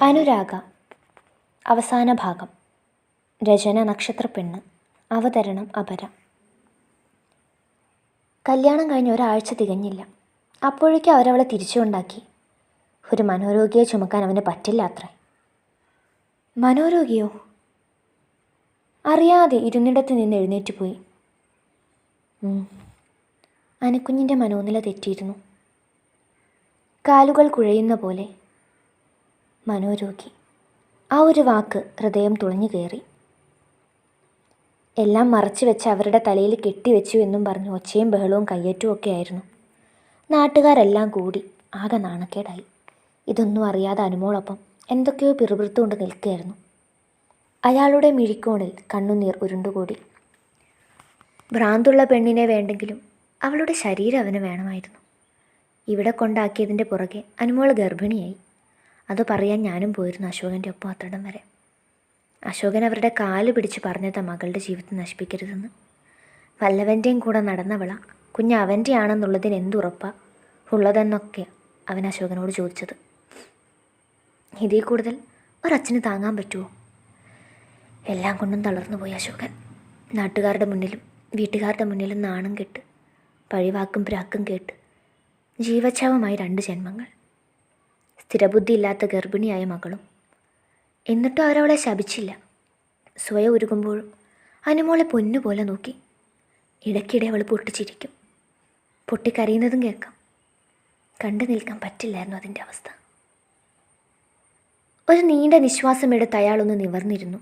അനുരാഗ അവസാന ഭാഗം. രചന നക്ഷത്രപ്പെണ്ണ്. അവതരണം അപര. കല്യാണം കഴിഞ്ഞ് ഒരാഴ്ച തികഞ്ഞില്ല. അപ്പോഴേക്കും അവരവളെ തിരിച്ചുകൊണ്ടാക്കി. ഒരു മനോരോഗിയെ ചുമക്കാൻ അവന് പറ്റില്ല അത്രേ. മനോരോഗിയോ? അറിയാതെ ഇരുന്നിടത്ത് നിന്ന് എഴുന്നേറ്റ് പോയി. അനുക്കുഞ്ഞിൻ്റെ മനോനില തെറ്റിയിരുന്നു. കാലുകൾ കുഴയുന്ന പോലെ. മനോരോഗി, ആ ഒരു വാക്ക് ഹൃദയം തുളഞ്ഞു കയറി. എല്ലാം മറച്ചു വെച്ച് അവരുടെ തലയിൽ കെട്ടിവെച്ചു എന്നും പറഞ്ഞ് ഒച്ചയും ബഹളവും കയ്യേറ്റവും ഒക്കെ ആയിരുന്നു. നാട്ടുകാരെല്ലാം കൂടി ആകെ നാണക്കേടായി. ഇതൊന്നും അറിയാതെ അനുമോളൊപ്പം എന്തൊക്കെയോ പിറുപിറുത്തുകൊണ്ട് നിൽക്കുകയായിരുന്നു. അയാളുടെ മിഴിക്കോണിൽ കണ്ണുനീർ ഉരുണ്ടുകൂടി. ഭ്രാന്തുള്ള പെണ്ണിനെ വേണ്ടെങ്കിലും അവളുടെ ശരീരം അവന് വേണമായിരുന്നു. ഇവിടെ കൊണ്ടാക്കിയതിൻ്റെ പുറകെ അനുമോൾ ഗർഭിണിയായി. അത് പറയാൻ ഞാനും പോയിരുന്നു അശോകൻ്റെ ഒപ്പം അത്രടം വരെ. അശോകൻ അവരുടെ കാല് പിടിച്ച് പറഞ്ഞതാ മകളുടെ ജീവിതം നശിപ്പിക്കരുതെന്ന്. വല്ലവൻ്റെയും കൂടെ നടന്നവള കുഞ്ഞ് അവൻ്റെ ആണെന്നുള്ളതിന് എന്തുറപ്പാ ഉള്ളതെന്നൊക്കെ അവൻ അശോകനോട് ചോദിച്ചത്. ഇതിൽ കൂടുതൽ ഒരച്ഛന് താങ്ങാൻ പറ്റുമോ? എല്ലാം കൊണ്ടും തളർന്നു പോയി അശോകൻ. നാട്ടുകാരുടെ മുന്നിലും വീട്ടുകാരുടെ മുന്നിലും നാണം കെട്ട്, പഴിവാക്കും പ്രാക്കും കേട്ട് ജീവച്ഛവമായി 2 ജന്മങ്ങൾ. സ്ഥിരബുദ്ധിയില്ലാത്ത ഗർഭിണിയായ മകളും. എന്നിട്ടും അവരവളെ ശപിച്ചില്ല. സ്വയം ഉരുകുമ്പോഴും അനുമോളെ പൊന്നുപോലെ നോക്കി. ഇടയ്ക്കിടെ അവൾ പൊട്ടിച്ചിരിക്കും. പൊട്ടിക്കരയുന്നതും കേൾക്കാം. കണ്ടു നിൽക്കാൻ പറ്റില്ലായിരുന്നു അതിൻ്റെ അവസ്ഥ. ഒരു നീണ്ട നിശ്വാസമെടുത്ത് അയാളൊന്ന് നിവർന്നിരുന്നു.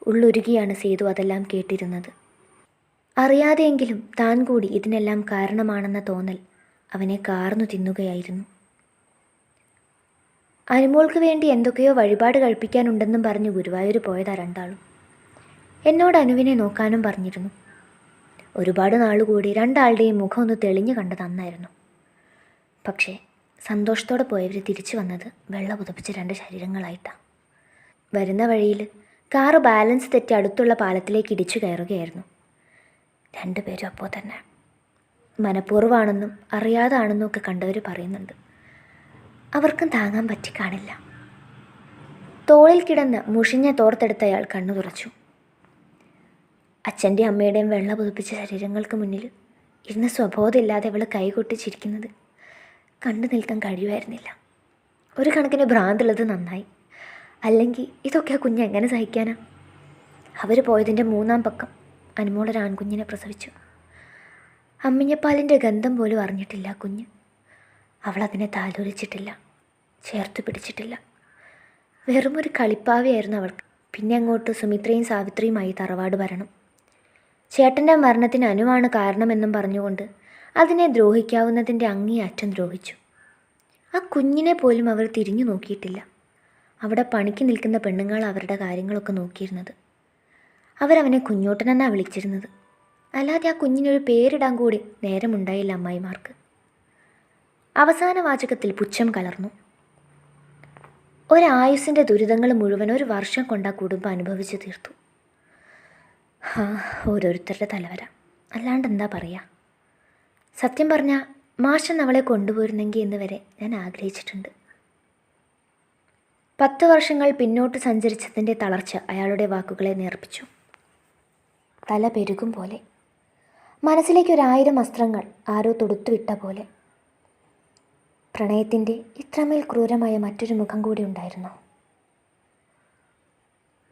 ഉള്ളുരുകിയാണ് സേതു അതെല്ലാം കേട്ടിരുന്നത്. അറിയാതെയെങ്കിലും താൻ കൂടി ഇതിനെല്ലാം കാരണമാണെന്ന തോന്നൽ അവനെ കാർന്നു തിന്നുകയായിരുന്നു. അനുമോൾക്ക് വേണ്ടി എന്തൊക്കെയോ വഴിപാട് കഴിപ്പിക്കാനുണ്ടെന്നും പറഞ്ഞ് ഗുരുവായൂർ പോയതാ 2 ആളും. എന്നോട് അനുവിനെ നോക്കാനും പറഞ്ഞിരുന്നു. ഒരുപാട് നാളുകൂടി 2 ആളുടെയും മുഖം ഒന്ന് തെളിഞ്ഞു കണ്ടത് അന്നായിരുന്നു. പക്ഷേ സന്തോഷത്തോടെ പോയവർ തിരിച്ചു വന്നത് വെള്ള പുതപ്പിച്ച് 2 ശരീരങ്ങളായിട്ടാണ്. വരുന്ന വഴിയിൽ കാറ് ബാലൻസ് തെറ്റി അടുത്തുള്ള പാലത്തിലേക്ക് ഇടിച്ചു കയറുകയായിരുന്നു. 2 പേരും അപ്പോൾ തന്നെ. മനഃപൂർവ്വമാണെന്നും അറിയാതാണെന്നും ഒക്കെ കണ്ടവർ പറയുന്നുണ്ട്. അവർക്കും താങ്ങാൻ പറ്റി കാണില്ല. തോളിൽ കിടന്ന് മുഷിഞ്ഞ തോർത്തെടുത്തയാൾ കണ്ണു തുറച്ചു. അച്ഛൻ്റെയും അമ്മയുടെയും വെള്ള പുതുപ്പിച്ച ശരീരങ്ങൾക്ക് മുന്നിൽ ഇരുന്ന് സ്വബോധമില്ലാതെ അവൾ കൈകൊട്ടിച്ചിരിക്കുന്നത് കണ്ടു നിൽക്കാൻ കഴിയുമായിരുന്നില്ല. ഒരു കണക്കിന് ഭ്രാന്തുള്ളത് നന്നായി. അല്ലെങ്കിൽ ഇതൊക്കെ ആ കുഞ്ഞ് എങ്ങനെ സഹിക്കാനാ? അവർ പോയതിൻ്റെ 3-ാം പക്കം അനുമോളൊരു ആൺകുഞ്ഞിനെ പ്രസവിച്ചു. അമ്മിഞ്ഞപ്പാലിൻ്റെ ഗന്ധം പോലും അറിഞ്ഞിട്ടില്ല കുഞ്ഞ്. അവളതിനെ താലോലിച്ചിട്ടില്ല, ചേർത്ത് പിടിച്ചിട്ടില്ല. വെറുമൊരു കളിപ്പാവയായിരുന്നു അവൾക്ക്. പിന്നെ അങ്ങോട്ട് സുമിത്രയും സാവിത്രിയുമായി തറവാട് ഭരണം. ചേട്ടൻ്റെ മരണത്തിന് അനുവാണ് കാരണമെന്നും പറഞ്ഞുകൊണ്ട് അതിനെ ദ്രോഹിക്കാവുന്നതിൻ്റെ അങ്ങേയറ്റം ദ്രോഹിച്ചു. ആ കുഞ്ഞിനെ പോലും അവർ തിരിഞ്ഞു നോക്കിയിട്ടില്ല. അവിടെ പണിക്ക് നിൽക്കുന്ന പെണ്ണുങ്ങൾ അവരുടെ കാര്യങ്ങളൊക്കെ നോക്കിയിരുന്നത്. അവരവനെ കുഞ്ഞോട്ടനെന്നാണ് വിളിച്ചിരുന്നത്. അല്ലാതെ ആ കുഞ്ഞിനൊരു പേരിടാൻ കൂടി നേരമുണ്ടായില്ല അമ്മായിമാർക്ക്. അവസാന വാചകത്തിൽ പുച്ഛം കലർന്നു. ഒരായുസിൻ്റെ ദുരിതങ്ങൾ മുഴുവൻ 1 വർഷം കൊണ്ട് ആ കുടുംബം അനുഭവിച്ചു തീർത്തു. ഓരോരുത്തരുടെ തലവര, അല്ലാണ്ട് എന്താ പറയുക. സത്യം പറഞ്ഞാൽ മാഷൻ അവളെ കൊണ്ടുപോയിരുന്നെങ്കിൽ എന്ന് വരെ ഞാൻ ആഗ്രഹിച്ചിട്ടുണ്ട്. 10 വർഷങ്ങൾ പിന്നോട്ട് സഞ്ചരിച്ചതിൻ്റെ തളർച്ച അയാളുടെ വാക്കുകളെ നേർപ്പിച്ചു. തല പെരുകും പോലെ. മനസ്സിലേക്ക് 1000 അസ്ത്രങ്ങൾ ആരോ തൊടുത്തുവിട്ട പോലെ. പ്രണയത്തിൻ്റെ ഇത്രമേൽ ക്രൂരമായ മറ്റൊരു മുഖം കൂടി ഉണ്ടായിരുന്നോ?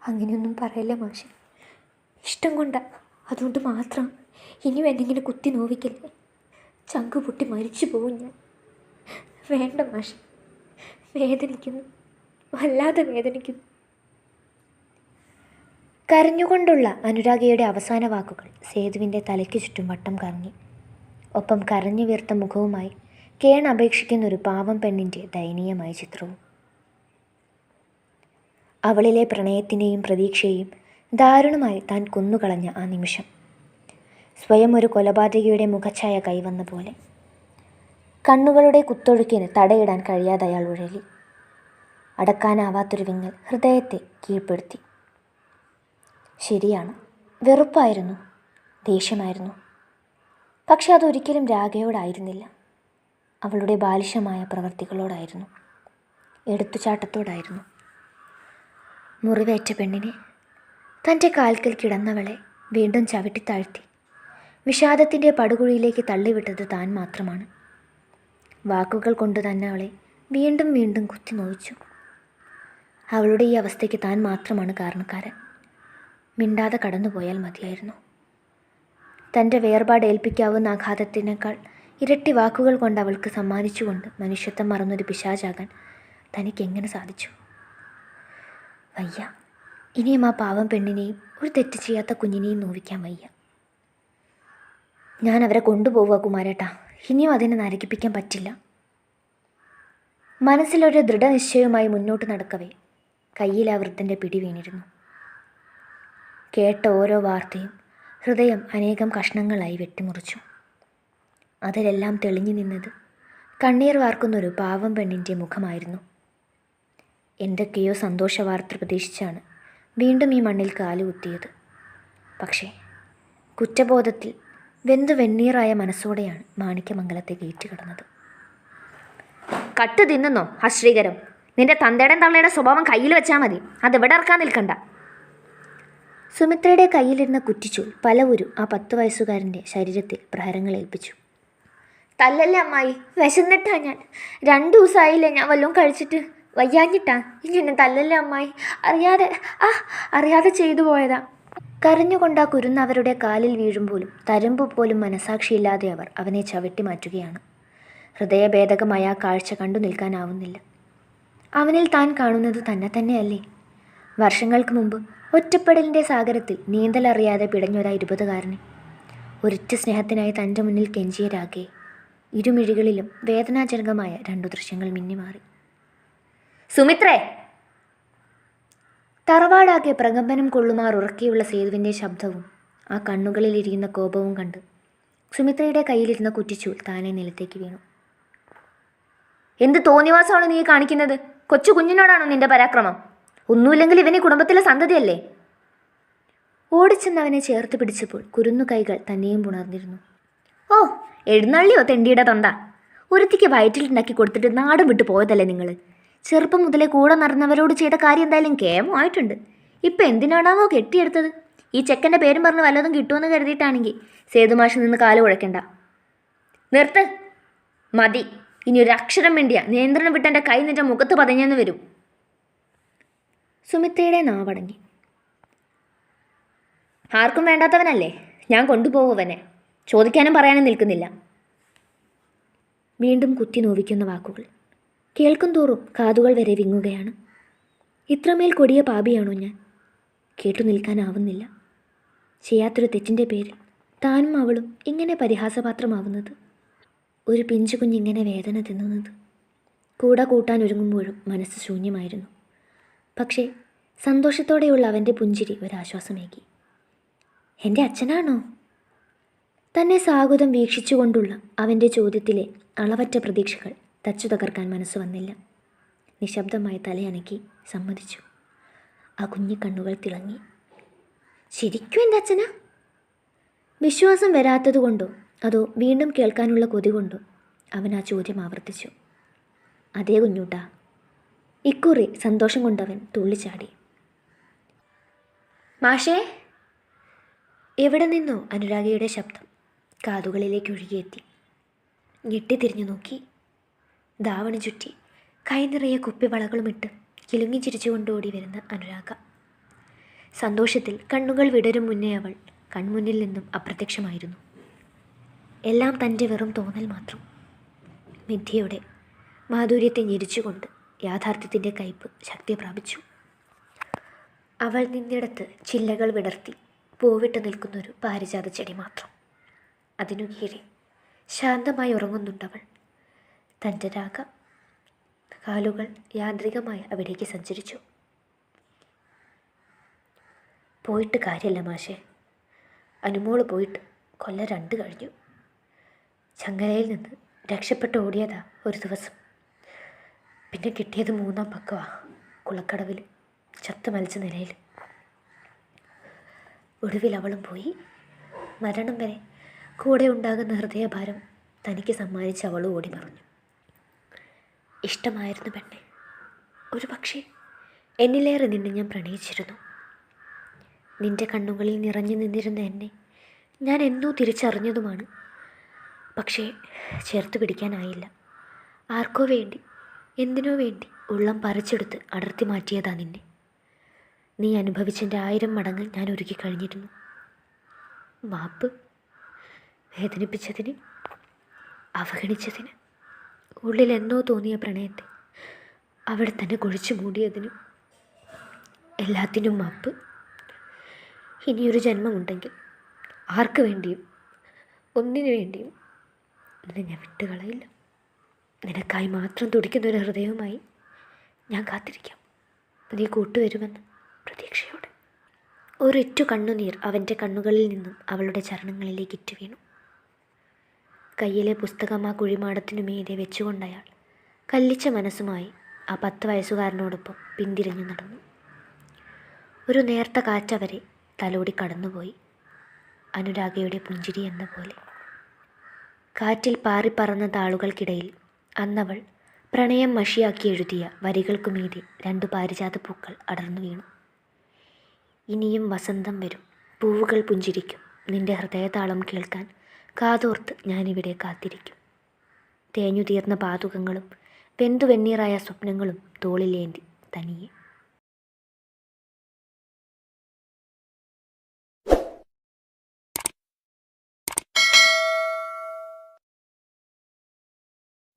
അങ്ങനെയൊന്നും പറയല്ല മാഷെ. ഇഷ്ടം കൊണ്ടാ, അതുകൊണ്ട് മാത്രം ഇനിയും എന്തെങ്കിലും കുത്തി നോവിക്കല്ലേ. ചങ്കു പൊട്ടി മരിച്ചു പോകും ഞാൻ. വേണ്ട മാഷെ, വേദനിക്കുന്നു, വല്ലാതെ വേദനിക്കുന്നു. കരഞ്ഞുകൊണ്ടുള്ള അനുരാഗയുടെ അവസാന വാക്കുകൾ സേതുവിൻ്റെ തലയ്ക്ക് ചുറ്റും വട്ടം കറങ്ങി. ഒപ്പം കരഞ്ഞു വീർത്ത മുഖവുമായി കേണപേക്ഷിക്കുന്നൊരു പാവം പെണ്ണിൻ്റെ ദയനീയമായ ചിത്രവും. അവളിലെ പ്രണയത്തിനെയും പ്രതീക്ഷയെയും ദാരുണമായി താൻ കൊന്നുകളഞ്ഞ ആ നിമിഷം. സ്വയം ഒരു കൊലപാതകിയുടെ മുഖഛായ കൈവന്ന പോലെ. കണ്ണുകളുടെ കുത്തൊഴുക്കിന് തടയിടാൻ കഴിയാതെ അയാൾ ഉഴലി. അടക്കാനാവാത്തൊരു വിങ്ങൽ ഹൃദയത്തെ കീഴ്പ്പെടുത്തി. ശരിയാണ്, വെറുപ്പായിരുന്നു, ദേഷ്യമായിരുന്നു. പക്ഷെ അതൊരിക്കലും രാഗയോടായിരുന്നില്ല. അവളുടെ ബാലിശമായ പ്രവൃത്തികളോടായിരുന്നു. എടുത്തുചാട്ടത്തോടായിരുന്നു. മുറിവേറ്റ പെണ്ണിനെ, തൻ്റെ കാൽക്കൽ കിടന്നവളെ വീണ്ടും ചവിട്ടിത്താഴ്ത്തി വിഷാദത്തിൻ്റെ പടുകുഴിയിലേക്ക് തള്ളിവിട്ടത് താൻ മാത്രമാണ്. വാക്കുകൾ കൊണ്ട് തന്നെ അവളെ വീണ്ടും വീണ്ടും കുത്തി നോവിച്ചു. അവളുടെ ഈ അവസ്ഥയ്ക്ക് താൻ മാത്രമാണ് കാരണക്കാരൻ. മിണ്ടാതെ കടന്നുപോയാൽ മതിയായിരുന്നു. തൻ്റെ വേർപാട് ഏൽപ്പിക്കാവുന്ന ആഘാതത്തിനേക്കാൾ ഇരട്ടി വാക്കുകൾ കൊണ്ട് അവൾക്ക് സമ്മാനിച്ചുകൊണ്ട് മനുഷ്യത്വം മറന്നൊരു പിശാചാകാൻ തനിക്കെങ്ങനെ സാധിച്ചു? വയ്യ, ഇനിയും ആ പാവം പെണ്ണിനെയും ഒരു തെറ്റ് ചെയ്യാത്ത കുഞ്ഞിനെയും നോവിക്കാൻ വയ്യ. ഞാൻ അവരെ കൊണ്ടുപോവുക കുമാരേട്ടാ, ഇനിയും അതിനെ നരകിപ്പിക്കാൻ പറ്റില്ല. മനസ്സിലൊരു ദൃഢനിശ്ചയവുമായി മുന്നോട്ട് നടക്കവേ കയ്യിൽ ആ വൃദ്ധൻ്റെ പിടി വീണിരുന്നു. കേട്ട ഓരോ വാർത്തയും ഹൃദയം അനേകം കഷ്ണങ്ങളായി വെട്ടിമുറിച്ചു. അതിലെല്ലാം തെളിഞ്ഞു നിന്നത് കണ്ണീർ വാർക്കുന്നൊരു പാവം പെണ്ണിൻ്റെ മുഖമായിരുന്നു. എന്തൊക്കെയോ സന്തോഷവാർത്ത പ്രതീക്ഷിച്ചാണ് വീണ്ടും ഈ മണ്ണിൽ കാലുകുത്തിയത്. പക്ഷേ കുറ്റബോധത്തിൽ വെന്തു വെണ്ണീറായ മനസ്സോടെയാണ് മാണിക്യമംഗലത്തെ ഗേറ്റ് കടന്നത്. കട്ട് തിന്നുന്നോ അശ്രീകരം? നിന്റെ തന്തയുടെയും തള്ളയുടെ സ്വഭാവം കയ്യിൽ വെച്ചാൽ മതി, അതെവിടെ ഇറക്കാൻ നിൽക്കണ്ട. സുമിത്രയുടെ കയ്യിലിരുന്ന കുറ്റിച്ചൂൽ പലവരു ആ 10 വയസ്സുകാരൻ്റെ ശരീരത്തിൽ പ്രഹരങ്ങൾ ഏൽപ്പിച്ചു. തല്ലല്ലേ അമ്മായി, വിശന്നിട്ടാ ഞാൻ. 2 ദിവസമായില്ലേ ഞാൻ വല്ലതും കഴിച്ചിട്ട്, വയ്യാഞ്ഞിട്ടാ. ഇനി എന്നെ തല്ലല്ലേ അമ്മായി, അറിയാതെ ചെയ്തു പോയതാ. കരഞ്ഞുകൊണ്ട് ആ കുരുന്ന് അവരുടെ കാലിൽ വീഴുമ്പോഴും തരുമ്പ് പോലും മനസാക്ഷിയില്ലാതെ അവർ അവനെ ചവിട്ടി മാറ്റുകയാണ്. ഹൃദയഭേദകമായ ആ കാഴ്ച കണ്ടു നിൽക്കാനാവുന്നില്ല. അവനിൽ താൻ കാണുന്നത് തന്നെ തന്നെയല്ലേ? വർഷങ്ങൾക്ക് മുമ്പ് ഒറ്റപ്പെടലിൻ്റെ സാഗരത്തിൽ നീന്തലറിയാതെ പിടഞ്ഞൊരാ 20കാരനെ ഒരൊറ്റ സ്നേഹത്തിനായി തൻ്റെ മുന്നിൽ കെഞ്ചിയരാകെ ഇരുമിഴികളിലും വേദനാജനകമായ 2 ദൃശ്യങ്ങൾ മിന്നിമാറി. സുമിത്രേ! തറവാടാകെ പ്രകമ്പനം കൊള്ളുമാർ ഉറക്കിയുള്ള സേതുവിൻ്റെ ശബ്ദവും ആ കണ്ണുകളിലിരിക്കുന്ന കോപവും കണ്ട് സുമിത്രയുടെ കയ്യിലിരുന്ന കുറ്റിച്ചൂൽ താനെ നിലത്തേക്ക് വീണു. എന്ത് തോന്നിവാസമാണ് നീ കാണിക്കുന്നത്? കൊച്ചു കുഞ്ഞിനോടാണോ നിന്റെ പരാക്രമം? ഒന്നുമില്ലെങ്കിൽ ഇവന് കുടുംബത്തിലെ സന്തതിയല്ലേ? ഓടിച്ചെന്ന് അവനെ ചേർത്ത് പിടിച്ചപ്പോൾ കുരുന്നു കൈകൾ തന്നെയും പുണർന്നിരുന്നു. ഓ, എഴുന്നള്ളിയോ തെണ്ടിയുടെ തന്ത! ഒരുത്തിക്ക് വയറ്റിലുണ്ടാക്കി കൊടുത്തിട്ട് നാടും വിട്ടു പോയതല്ലേ നിങ്ങൾ? ചെറുപ്പം മുതലേ കൂടെ നടന്നവരോട് ചെയ്ത കാര്യം എന്തായാലും കേമമായിട്ടുണ്ട്. ഇപ്പം എന്തിനാണാവോ കെട്ടിയെടുത്തത്? ഈ ചെക്കൻ്റെ പേരും പറഞ്ഞ് വല്ലതും കിട്ടുമെന്ന് കരുതിയിട്ടാണെങ്കിൽ സേതുമാഷ് നിന്ന് കാല് കുഴക്കണ്ട. നിർത്ത്, മതി. ഇനി ഒരു അക്ഷരം വേണ്ടിയ നിയന്ത്രണം വിട്ട് എൻ്റെ കൈ നിന്റെ മുഖത്ത് പതഞ്ഞെന്ന് വരും. സുമിത്രയുടെ നാവടങ്ങി. ആർക്കും വേണ്ടാത്തവനല്ലേ, ഞാൻ കൊണ്ടുപോകുവനെ. ചോദിക്കാനും പറയാനും നിൽക്കുന്നില്ല. വീണ്ടും കുത്തി നോവിക്കുന്ന വാക്കുകൾ കേൾക്കും തോറും കാതുകൾ വരെ വിങ്ങുകയാണ്. ഇത്രമേൽ കൊടിയ പാപിയാണോ ഞാൻ? കേട്ടു നിൽക്കാനാവുന്നില്ല. ചെയ്യാത്തൊരു തെറ്റിൻ്റെ പേരിൽ താനും അവളും ഇങ്ങനെ പരിഹാസപാത്രമാവുന്നത്, ഒരു പിഞ്ചു കുഞ്ഞിങ്ങനെ വേദന തിന്നുന്നത്. കൂടെ കൂട്ടാൻ ഒരുങ്ങുമ്പോഴും മനസ്സ് ശൂന്യമായിരുന്നു. പക്ഷേ സന്തോഷത്തോടെയുള്ള അവൻ്റെ പുഞ്ചിരി ഒരാശ്വാസമേകി. എൻ്റെ അച്ഛനാണോ? തന്നെ സാഗുതം വീക്ഷിച്ചുകൊണ്ടുള്ള അവൻ്റെ ചോദ്യത്തിലെ അളവറ്റ പ്രതീക്ഷകൾ തച്ചു തകർക്കാൻ മനസ്സ് വന്നില്ല. നിശബ്ദമായി തലയനക്കി സമ്മതിച്ചു. ആ കുഞ്ഞി കണ്ണുകൾ തിളങ്ങി. ശരിക്കും എൻ്റെ അച്ഛനാ? വിശ്വാസം വരാത്തതുകൊണ്ടോ അതോ വീണ്ടും കേൾക്കാനുള്ള കൊതി കൊണ്ടോ അവൻ ആ ചോദ്യം ആവർത്തിച്ചു. അതേ കുഞ്ഞൂട്ടാ. ഇക്കുറി സന്തോഷം കൊണ്ടവൻ തുള്ളിച്ചാടി. മാഷേ! എവിടെ നിന്നോ അനുരാഗയുടെ ശബ്ദം കാതുകളിലേക്ക് ഒഴുകിയെത്തി. ഞെട്ടിത്തിരിഞ്ഞു നോക്കി. ധാവണി ചുറ്റി കൈ നിറയെ കുപ്പിവളകളുമിട്ട് കിലുങ്ങി ചിരിച്ചുകൊണ്ട് ഓടി വരുന്ന അനുരാഗ. സന്തോഷത്തിൽ കണ്ണുകൾ വിടരും മുന്നേ അവൾ കൺമുന്നിൽ നിന്നും അപ്രത്യക്ഷമായിരുന്നു. എല്ലാം തൻ്റെ വെറും തോന്നൽ മാത്രം. മിഥ്യയുടെ മാധുര്യത്തെ ഞെരിച്ചുകൊണ്ട് യാഥാർത്ഥ്യത്തിൻ്റെ കയ്പ് ശക്തി പ്രാപിച്ചു. അവൾ നിന്നിടത്ത് ചില്ലകൾ വിടർത്തി പൂവിട്ട് നിൽക്കുന്നൊരു പാരിജാത ചെടി മാത്രം. അതിനു കീഴെ ശാന്തമായി ഉറങ്ങുന്നുണ്ടവൾ. തൻ്റെ രാഗ കാലുകൾ യാന്ത്രികമായി അവിടേക്ക് സഞ്ചരിച്ചു. പോയിട്ട് കാര്യമല്ല മാഷേ. അനുമോള് പോയിട്ട് കൊല്ലം 2 കഴിഞ്ഞു. ചങ്ങലയിൽ നിന്ന് രക്ഷപ്പെട്ട് ഓടിയതാ ഒരു ദിവസം. പിന്നെ കിട്ടിയത് 3-ാം പക്കമാണ്, കുളക്കടവിൽ ചത്തു മലിച്ച നിലയിൽ. ഒടുവിൽ അവളും പോയി. മരണം വരെ കൂടെ ഉണ്ടാകുന്ന ഹൃദയഭാരം തനിക്ക് സമ്മാനിച്ച് അവളും ഓടി മറഞ്ഞു. ഇഷ്ടമായിരുന്നു പെണ്ണെ, ഒരു പക്ഷേ എന്നിലേറെ നിന്നെ ഞാൻ പ്രണയിച്ചിരുന്നു. നിന്റെ കണ്ണുകളിൽ നിറഞ്ഞു നിന്നിരുന്ന എന്നെ ഞാൻ എന്നോ തിരിച്ചറിഞ്ഞതുമാണ്. പക്ഷേ ചേർത്ത് പിടിക്കാനായില്ല. ആർക്കോ വേണ്ടി, എന്തിനോ വേണ്ടി ഉള്ളം പറിച്ചെടുത്ത് അടർത്തി മാറ്റിയതാ നിന്നെ. നീ അനുഭവിച്ചതിൻ്റെ 1000 മടങ്ങ് ഞാൻ ഒരുക്കി കഴിഞ്ഞിരുന്നു. മാപ്പ്. വേദനിപ്പിച്ചതിന്, അവഗണിച്ചതിന്, ഉള്ളിൽ എന്നോ തോന്നിയ പ്രണയത്തെ അവിടെ തന്നെ കുഴിച്ചു മൂടിയതിനും എല്ലാത്തിനും മാപ്പ്. ഇനിയൊരു ജന്മമുണ്ടെങ്കിൽ ആർക്ക് വേണ്ടിയും ഒന്നിനു വേണ്ടിയും നിന്നെ ഞാൻ വിട്ടുകളയില്ല. നിനക്കായി മാത്രം തുടിക്കുന്നൊരു ഹൃദയവുമായി ഞാൻ കാത്തിരിക്കാം. നീ കൂട്ടുവരുമെന്ന് പ്രതീക്ഷയോടെ. ഒരൊറ്റ കണ്ണുനീർ അവൻ്റെ കണ്ണുകളിൽ നിന്നും അവളുടെ ചരണങ്ങളിലേക്ക് ഇറ്റു വീണു. കയ്യിലെ പുസ്തകം ആ കുഴിമാടത്തിനു മീതെ വെച്ചുകൊണ്ടയാൾ കല്ലിച്ച മനസ്സുമായി ആ 10 വയസ്സുകാരനോടൊപ്പം പിന്തിരിഞ്ഞു നടന്നു. ഒരു നേർത്ത കാറ്റവരെ തലോടി കടന്നുപോയി. അനുരാഗയുടെ പുഞ്ചിരി എന്ന പോലെ കാറ്റിൽ പാറിപ്പറന്ന താളുകൾക്കിടയിൽ അന്നവൾ പ്രണയം മഷിയാക്കി എഴുതിയ വരികൾക്കു മീതെ 2 പാരിജാതപ്പൂക്കൾ അടർന്നു വീണു. ഇനിയും വസന്തം വരും, പൂവുകൾ പുഞ്ചിരിക്കും, നിന്റെ ഹൃദയതാളം കേൾക്കാൻ കാതോർത്ത് ഞാനിവിടെ കാത്തിരിക്കും. തേഞ്ഞു തീർന്ന പാതുകങ്ങളും വെന്തു വെണ്ണീറായ സ്വപ്നങ്ങളും തോളിലേന്തി തനിയെ.